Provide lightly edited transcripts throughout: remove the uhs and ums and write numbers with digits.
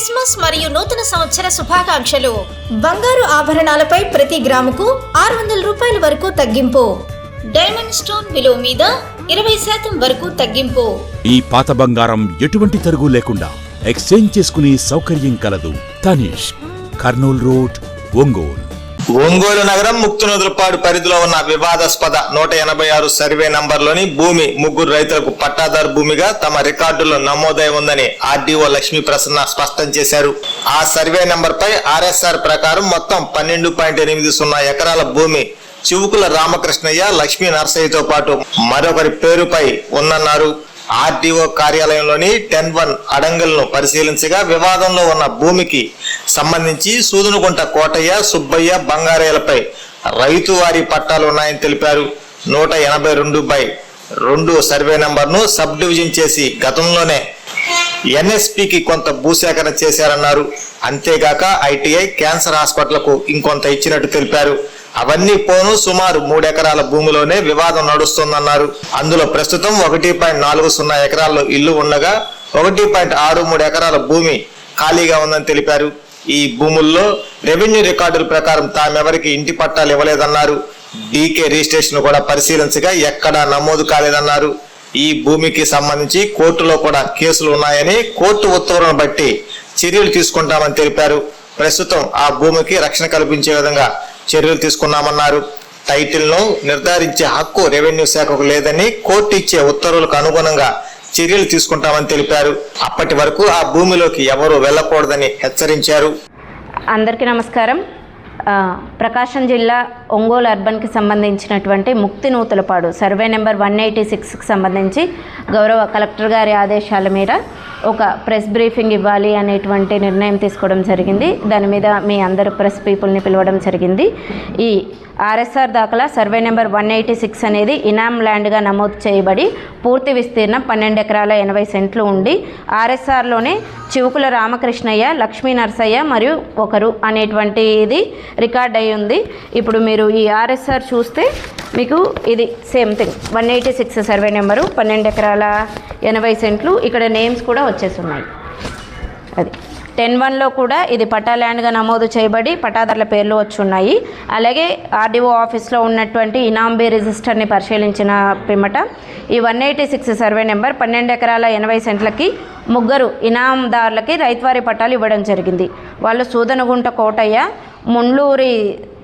Christmas మరియు నూతన సంవత్సర శుభాకాంక్షలు. బంగారు ఆభరణాలపై ప్రతి గ్రాముకు 600 రూపాయల వరకు తగ్గింపు. డైమండ్ స్టోన్ విలువ మీద 20% వరకు తగ్గింపు. ఈ పాత బంగారం ఎటువంటి తరుగు లేకుండా ఎక్స్చేంజ్ చేసుకునే సౌకర్యం కలదు. తనిష్, కర్నూల్ రోడ్, ఒంగోలు. ఒంగోలు నగరం ముక్తినూతలపాడు పరిధిలో ఉన్న వివాదాస్పద 186 సర్వే నంబర్లోని భూమి 3 రైతులకు పట్టాదారు భూమిగా తమ రికార్డుల్లో నమోదై ఉందని ఆర్డీఓ లక్ష్మీ ప్రసన్న స్పష్టం చేశారు. ఆ సర్వే నంబర్ పై ఆర్ఎస్ఆర్ ప్రకారం మొత్తం 12.80 ఎకరాల భూమి చివుకుల రామకృష్ణయ్య, లక్ష్మీ నరసయ్యతో పాటు మరొకరి పేరుపై ఉందన్నారు. ఆర్డీఓ కార్యాలయంలోని 10-1 అడంగల్ను పరిశీలించగా వివాదంలో ఉన్న భూమికి సంబంధించి సూదునుగుంట కోటయ్య, సుబ్బయ్య, బంగారయ్యలపై రైతువారీ పట్టాలు ఉన్నాయని తెలిపారు. 182/2 సర్వే నంబర్ను సబ్ డివిజన్ చేసి గతంలోనే ఎన్ఎస్పికి కొంత భూసేకరణ చేశారన్నారు. అంతేగాక ఐటీఐ, క్యాన్సర్ హాస్పిటల్కు ఇంకొంత ఇచ్చినట్టు తెలిపారు. అవన్నీ పోను సుమారు 3 ఎకరాల భూమిలోనే వివాదం నడుస్తుందన్నారు. అందులో ప్రస్తుతం 1.40 ఎకరాల్లో ఇల్లు ఉండగా 1.63 ఎకరాల భూమి ఖాళీగా ఉందని తెలిపారు. ఈ భూముల్లో రెవెన్యూ రికార్డుల ప్రకారం తామెవరికి ఇంటి పట్టాలు ఇవ్వలేదన్నారు. డీకే రిజిస్ట్రేషన్ కూడా పరిశీలించగా ఎక్కడా నమోదు కాలేదన్నారు. ఈ భూమికి సంబంధించి కోర్టులో కూడా కేసులు ఉన్నాయని, కోర్టు ఉత్తర్వులను బట్టి చర్యలు తీసుకుంటామని తెలిపారు. ప్రస్తుతం ఆ భూమికి రక్షణ కల్పించే విధంగా చర్యలు తీసుకున్నామన్నారు. టైటిల్ ను నిర్ధారించే హక్కు రెవెన్యూ శాఖకు లేదని, కోర్టు ఇచ్చే ఉత్తర్వులకు అనుగుణంగా చర్యలు తీసుకుంటామని తెలిపారు. అప్పటి వరకు ఆ భూమిలోకి ఎవరూ వెళ్ళకూడదని హెచ్చరించారు. అందరికీ నమస్కారం. ప్రకాశం జిల్లా ఒంగోలు అర్బన్కి సంబంధించినటువంటి ముక్తినూతలపాడు సర్వే నెంబర్ 186కి సంబంధించి గౌరవ కలెక్టర్ గారి ఆదేశాల మీద ఒక ప్రెస్ బ్రీఫింగ్ ఇవ్వాలి అనేటువంటి నిర్ణయం తీసుకోవడం జరిగింది. దాని మీద మీ అందరు ప్రెస్ పీపుల్ని పిలవడం జరిగింది. ఈ ఆర్ఎస్ఆర్ దాఖలా సర్వే నెంబర్ 186 అనేది ఇనామ్ ల్యాండ్గా నమోదు చేయబడి పూర్తి విస్తీర్ణం 12 ఎకరాల 80 సెంట్లు ఉండి ఆర్ఎస్ఆర్లోనే చివుకుల రామకృష్ణయ్య, లక్ష్మీ నరసయ్య మరియు ఒకరు అనేటువంటిది రికార్డ్ అయి ఉంది. ఇప్పుడు మీరు ఈ ఆర్ఎస్ఆర్ చూస్తే మీకు ఇది సేమ్ థింగ్ 186 సర్వే నెంబరు 12 ఎకరాల 80 సెంట్లు. ఇక్కడ నేమ్స్ కూడా వచ్చేసి ఉన్నాయి. అది 10-1లో కూడా ఇది పట్టా ల్యాండ్గా నమోదు చేయబడి పట్టాదారుల పేర్లు వచ్చి ఉన్నాయి. అలాగే ఆర్డీఓ ఆఫీస్లో ఉన్నటువంటి ఇనాంబీ రిజిస్టర్ని పరిశీలించిన పిమ్మట ఈ 186 సర్వే నెంబర్ 12 ఎకరాల 80 సెంట్లకి 3 ఇనాందారులకి రైతువారీ పట్టాలు ఇవ్వడం జరిగింది. వాళ్ళు సూదనగుంట కోటయ్య, ముండ్లూరి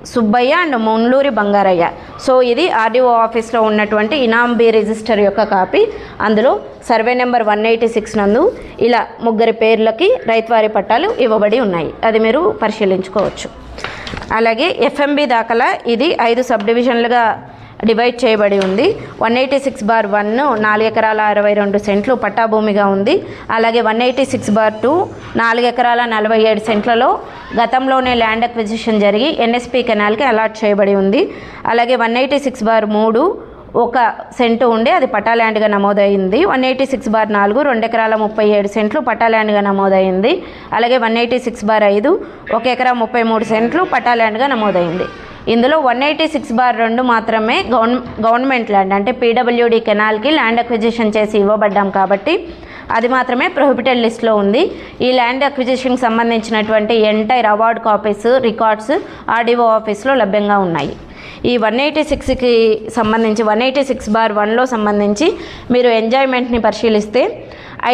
సుబ్బయ్య అండ్ ముండ్లూరి బంగారయ్య. సో ఇది ఆర్డీఓ ఆఫీస్లో ఉన్నటువంటి ఇనాంబీ రిజిస్టర్ యొక్క కాపీ. అందులో సర్వే నెంబర్ 186 నందు ఇలా 3 పేర్లకి రైతువారీ పట్టాలు ఇవ్వబడి ఉన్నాయి. అది మీరు పరిశీలించుకోవచ్చు. అలాగే ఎఫ్ఎంబి దాఖలా ఇది 5 సబ్ డివిజన్లుగా డివైడ్ చేయబడి ఉంది. 186/1 4 ఎకరాల 62 సెంట్లు పట్టా భూమిగా ఉంది. అలాగే 186/2 4 ఎకరాల 47 సెంట్లలో గతంలోనే ల్యాండ్ అక్విజిషన్ జరిగి ఎన్ఎస్పి కెనాల్కి అలాట్ చేయబడి ఉంది. అలాగే 186/3 1 సెంటు ఉండి అది పట్టా ల్యాండ్గా నమోదైంది. 186/4 2 ఎకరాల 37 సెంట్లు పట్టా ల్యాండ్గా నమోదైంది. అలాగే 186/5 1 ఎకరా 33 సెంట్లు పట్టా ల్యాండ్గా నమోదైంది. ఇందులో 186/2 మాత్రమే గవర్నమెంట్ ల్యాండ్ అంటే పీడబ్ల్యూడి కెనాల్కి ల్యాండ్ అక్విజిషన్ చేసి ఇవ్వబడ్డాం కాబట్టి అది మాత్రమే ప్రొహిబిటెడ్ లిస్ట్లో ఉంది. ఈ ల్యాండ్ అక్విజిషన్కి సంబంధించినటువంటి entire award copies, records RDO ఆఫీస్లో లభ్యంగా ఉన్నాయి. ఈ 186కి సంబంధించి 186/1లో సంబంధించి మీరు ఎంజాయ్మెంట్ని పరిశీలిస్తే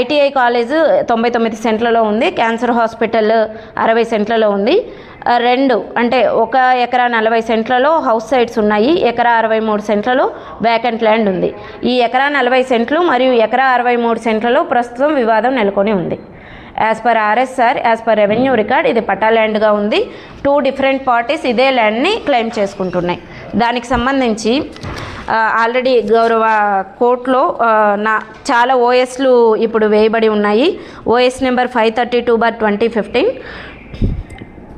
ఐటీఐ కాలేజ్ 99 సెంట్లలో ఉంది. క్యాన్సర్ హాస్పిటల్ 60 సెంట్లలో ఉంది. 2 అంటే 1 ఎకరా 40 సెంట్లలో హౌస్ సైట్స్ ఉన్నాయి. ఎకరా 63 సెంట్లలో వ్యాకెంట్ ల్యాండ్ ఉంది. ఈ ఎకరా 40 సెంట్లు మరియు ఎకరా 63 సెంట్లలో ప్రస్తుతం వివాదం నెలకొని ఉంది. As per RSR, as per revenue record ఇది పట్టా ల్యాండ్గా ఉంది. 2 డిఫరెంట్ పార్టీస్ ఇదే ల్యాండ్ని క్లెయిమ్ చేసుకుంటున్నాయి. దానికి సంబంధించి ఆల్రెడీ గౌరవ కోర్టులో చాలా ఓఎస్లు ఇప్పుడు వేయబడి ఉన్నాయి. OS number 532/2015,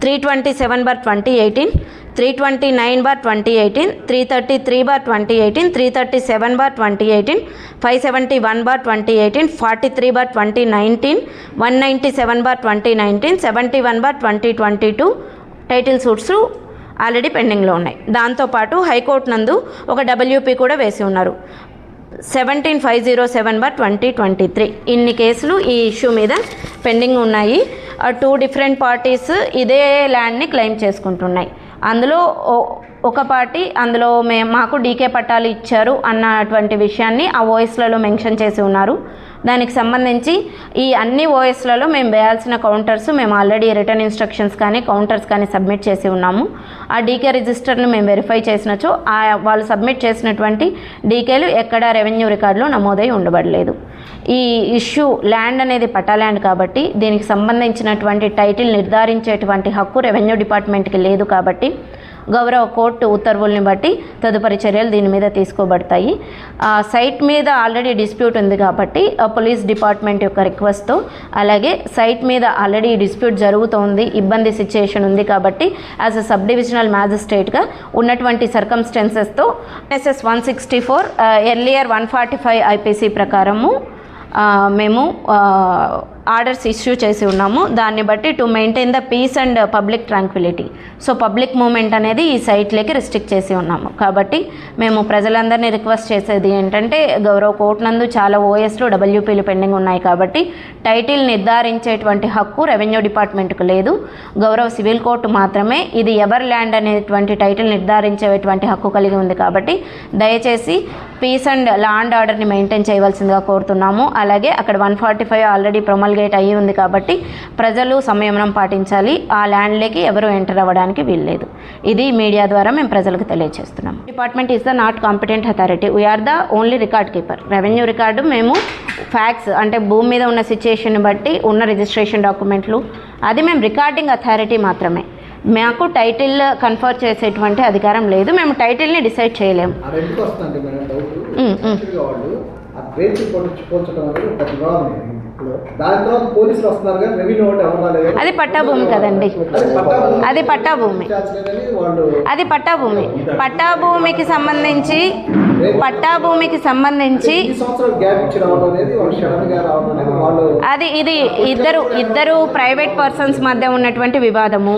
327/2018, 329/2018, 333/2018, 337/2018, 571/2018, 43/2019, 197/2019, 71/2022 title suits already పెండింగ్లో ఉన్నాయి. దాంతోపాటు హైకోర్టు నందు ఒక డబ్ల్యూపీ కూడా వేసి ఉన్నారు. 17/507/2023 ఇన్ని కేసులు ఈ ఇష్యూ మీద పెండింగ్ ఉన్నాయి. 2 డిఫరెంట్ పార్టీస్ ఇదే ల్యాండ్ని క్లెయిమ్ చేసుకుంటున్నాయి. అందులో ఒక పార్టీ అందులో మాకు డీకే పట్టాలు ఇచ్చారు అన్నటువంటి విషయాన్ని ఆ ఓఎస్లలో మెన్షన్ చేసి ఉన్నారు. దానికి సంబంధించి ఈ అన్ని ఓఎస్లలో మేము వేయాల్సిన కౌంటర్స్ మేము ఆల్రెడీ రిటర్న్ ఇన్స్ట్రక్షన్స్ కానీ కౌంటర్స్ కానీ సబ్మిట్ చేసి ఉన్నాము. ఆ డీకే రిజిస్టర్ను మేము వెరిఫై చేసినచో వాళ్ళు సబ్మిట్ చేసినటువంటి డీకేలు ఎక్కడా రెవెన్యూ రికార్డులో నమోదై ఉండబడలేదు. ఈ ఇష్యూ ల్యాండ్ అనేది పట్టా ల్యాండ్ కాబట్టి దీనికి సంబంధించినటువంటి టైటిల్ నిర్ధారించేటువంటి హక్కు రెవెన్యూ డిపార్ట్మెంట్కి లేదు కాబట్టి గౌరవ కోర్టు ఉత్తర్వుల్ని బట్టి తదుపరి చర్యలు దీని మీద తీసుకోబడతాయి. సైట్ మీద ఆల్రెడీ డిస్ప్యూట్ ఉంది కాబట్టి పోలీస్ డిపార్ట్మెంట్ యొక్క రిక్వెస్ట్తో, అలాగే సైట్ మీద ఆల్రెడీ డిస్ప్యూట్ జరుగుతోంది, ఇబ్బంది సిచ్యుయేషన్ ఉంది కాబట్టి యాజ్ అ సబ్ డివిజనల్ మ్యాజిస్ట్రేట్గా ఉన్నటువంటి సర్కమ్స్టెన్సెస్తో ఎస్ఎస్ 164 ఎర్లియర్ 145 ఐపీసీ ప్రకారము మేము ఆర్డర్స్ ఇష్యూ చేసి ఉన్నాము. దాన్ని బట్టి to maintain the peace and public tranquillity, so public moment అనేది ఈ సైట్లోకి రిస్ట్రిక్ట్ చేసి ఉన్నాము. కాబట్టి మేము ప్రజలందరినీ రిక్వెస్ట్ చేసేది ఏంటంటే గౌరవ కోర్టు నందు చాలా ఓఎస్లు డబ్ల్యూపీలు పెండింగ్ ఉన్నాయి కాబట్టి టైటిల్ నిర్ధారించేటువంటి హక్కు రెవెన్యూ డిపార్ట్మెంట్కు లేదు. గౌరవ సివిల్ కోర్టు మాత్రమే ఇది ఎవర్ ల్యాండ్ అనేటువంటి టైటిల్ నిర్ధారించేటువంటి హక్కు కలిగి ఉంది కాబట్టి దయచేసి పీస్ అండ్ లా అండ్ ఆర్డర్ని మెయింటైన్ చేయవలసిందిగా కోరుతున్నాము. అలాగే అక్కడ 145 ఆల్రెడీ ప్రొమల్గేట్ అయ్యి ఉంది కాబట్టి ప్రజలు సంయమనం పాటించాలి. ఆ ల్యాండ్లోకి ఎవరు ఎంటర్ అవ్వడానికి వీల్లేదు. ఇది మీడియా ద్వారా మేము ప్రజలకు తెలియజేస్తున్నాము. Department is the not competent authority, VR the only record keeper. Revenue record మేము ఫ్యాక్ట్స్ అంటే భూమి మీద ఉన్న సిచ్యుయేషన్ బట్టి ఉన్న రిజిస్ట్రేషన్ డాక్యుమెంట్లు అది మేము రికార్డింగ్ అథారిటీ మాత్రమే. మాకు టైటిల్ కన్ఫర్ చేసేటువంటి అధికారం లేదు. మేము టైటిల్ని డిసైడ్ చేయలేము. అది పట్టాభూమి కదండి, అది పట్టాభూమి, అది పట్టాభూమి. పట్టాభూమికి సంబంధించి అది ఇది ఇద్దరు ప్రైవేట్ పర్సన్స్ మధ్య ఉన్నటువంటి వివాదము.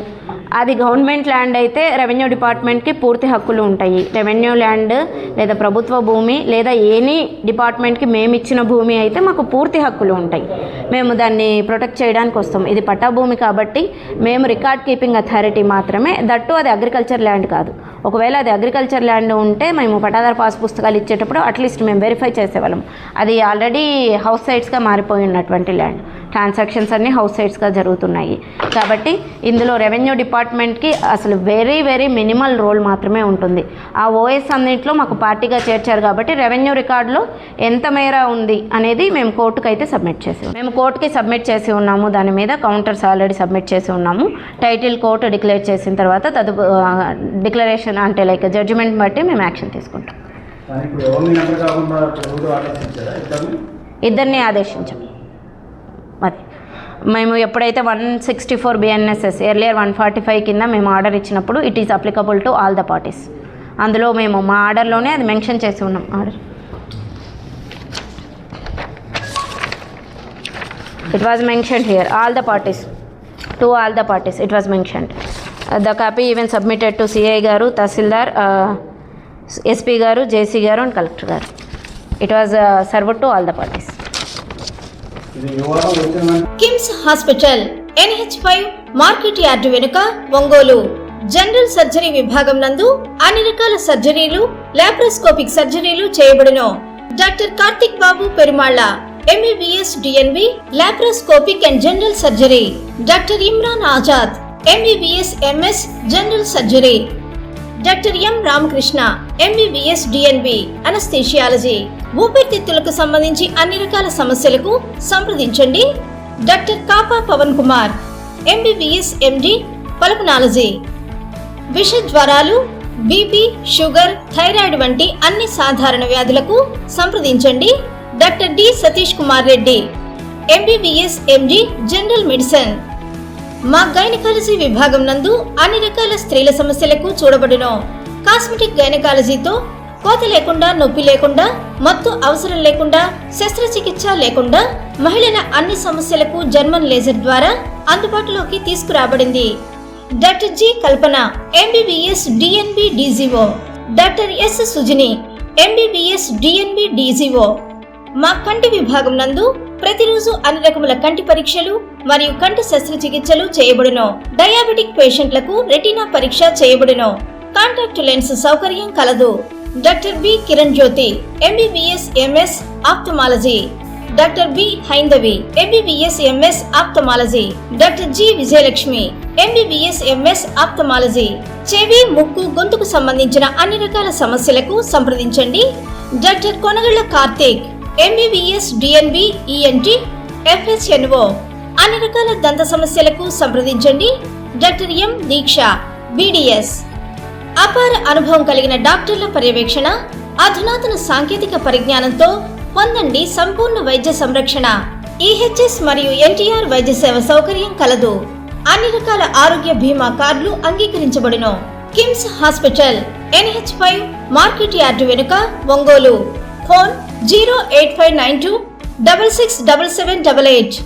అది గవర్నమెంట్ ల్యాండ్ అయితే రెవెన్యూ డిపార్ట్మెంట్కి పూర్తి హక్కులు ఉంటాయి. రెవెన్యూ ల్యాండ్ లేదా ప్రభుత్వ భూమి లేదా ఎనీ డిపార్ట్మెంట్కి మేము ఇచ్చిన భూమి అయితే మాకు పూర్తి హక్కులు ఉంటాయి. మేము దాన్ని ప్రొటెక్ట్ చేయడానికి వస్తాం. ఇది పట్టా భూమి కాబట్టి మేము రికార్డ్ కీపింగ్ అథారిటీ మాత్రమే. దట్టు అది అగ్రికల్చర్ ల్యాండ్ కాదు. ఒకవేళ అది అగ్రికల్చర్ ల్యాండ్ ఉంటే మేము పట్టాదారు పాస్ పుస్తకాలు ఇచ్చేటప్పుడు అట్లీస్ట్ మేము వెరిఫై చేసేవాళ్ళం. అది ఆల్రెడీ హౌస్ సైట్స్గా మారిపోయి ఉన్నటువంటి ల్యాండ్. ట్రాన్సాక్షన్స్ అన్నీ హౌస్ సైట్స్గా జరుగుతున్నాయి కాబట్టి ఇందులో రెవెన్యూ డిపార్ట్మెంట్కి అసలు వెరీ వెరీ మినిమల్ రోల్ మాత్రమే ఉంటుంది. ఆ ఓఎస్ అన్నింటిలో మాకు పార్టీగా చేర్చారు కాబట్టి రెవెన్యూ రికార్డులో ఎంత మేర ఉంది అనేది మేము కోర్టుకు అయితే సబ్మిట్ చేసాము. మేము కోర్టుకి సబ్మిట్ చేసి ఉన్నాము. దాని మీద కౌంటర్స్ ఆల్రెడీ సబ్మిట్ చేసి ఉన్నాము. టైటిల్ కోర్టు డిక్లేర్ చేసిన తర్వాత డిక్లరేషన్ అంటే లైక్ జడ్జిమెంట్ బట్టి మేము యాక్షన్ తీసుకుంటాం. ఇద్దరిని ఆదేశించాం. అది మేము ఎప్పుడైతే 164 BNSS ఎర్లియర్ 145 కింద మేము ఆర్డర్ ఇచ్చినప్పుడు it is applicable to all the parties. అందులో మేము మా ఆర్డర్లోనే అది మెన్షన్ చేసి ఉన్నాం. Order it was mentioned here all the parties, to all the parties it was mentioned. The copy even submitted to CI గారు, తహసీల్దార్, ఎస్పీ గారు, జేసీ గారు అండ్ కలెక్టర్ గారు. It was served to all the parties. KIMS hospital NH5 market yard వెనుక Ongole. General surgery విభాగం నందు అన్ని రకాల సర్జరీలు, లాప్రోస్కోపిక్ సర్జరీలు చేయబడును. Doctor Karthik Babu Perumalla MBBS DNB laparoscopic and general surgery. Doctor Imran Azad MBBS MS general surgery. Doctor M Ramakrishna MBBS DNB anaesthesiology. ఊపిరితిత్తులకు సంబంధించి అన్ని రకాల సమస్యలకు సంప్రదించండి. Doctor Kapa Pavan Kumar MBBS MD pulmonology. విష జ్వరాలు, బీపీ, షుగర్, థైరాయిడ్ వంటి అన్ని సాధారణ వ్యాధులకు సంప్రదించండి. Doctor D Satish Kumar Reddy MBBS MD general medicine. మా గైనకాలజీ విభాగం నందు అన్ని రకాల స్త్రీల సమస్యలకు చూడబడును. కాస్మెటిక్ గైనకాలజీతో కోత లేకుండా, నొప్పి లేకుండా, మత్తు అవసరం లేకుండా, శస్త్రచికిత్స లేకుండా మహిళల అన్ని సమస్యలకు జర్మన్ లేజర్ ద్వారా అందుబాటులోకి తీసుకురాబడింది. డాక్టర్ జి కల్పన MBBS DNB DGO. Doctor yes Sujini MBBS DNB DGO. మా కంటి విభాగం నందు ప్రతిరోజు అన్ని రకముల కంటి పరీక్షలు మరియు కంటి శస్త్రచికిత్సలు చేయబడును. డయాబెటిక్ పేషెంట్లకు రెటీనా పరీక్ష చేయబడును. కాంటాక్ట్ లెన్స్ సౌకర్యం కలదు. Doctor B Kiran Jyothi MBBS MS ophthalmology. Doctor B Haindavi MBBS MS ophthalmology. Doctor G Vijayalakshmi MBBS MS ophthalmology. చెవి, ముక్కు, గొంతుకు సంబంధించిన అన్ని రకాల సమస్యలకు సంప్రదించండి. Doctor Konagalla Karthik MBBS DNB ENT FHNO. అన్ని రకాల దంత సమస్యలకు సంప్రదించండి. Doctor M Deeksha BDS. అపార అనుభవం కలిగిన డాక్టర్ల పర్యవేక్షణ, అధునాతన సాంకేతిక పరిజ్ఞానంతో పొందండి సంపూర్ణ వైద్య సంరక్షణ. EHS మరియు NTR వైద్య సేవ సౌకర్యం కలదు. అన్ని రకాల ఆరోగ్య బీమా కార్డులు అంగీకరించబడును. KIMS hospital NH5 market yard వెనుక, ఒంగోలు. ఫోన్ 08592 667788.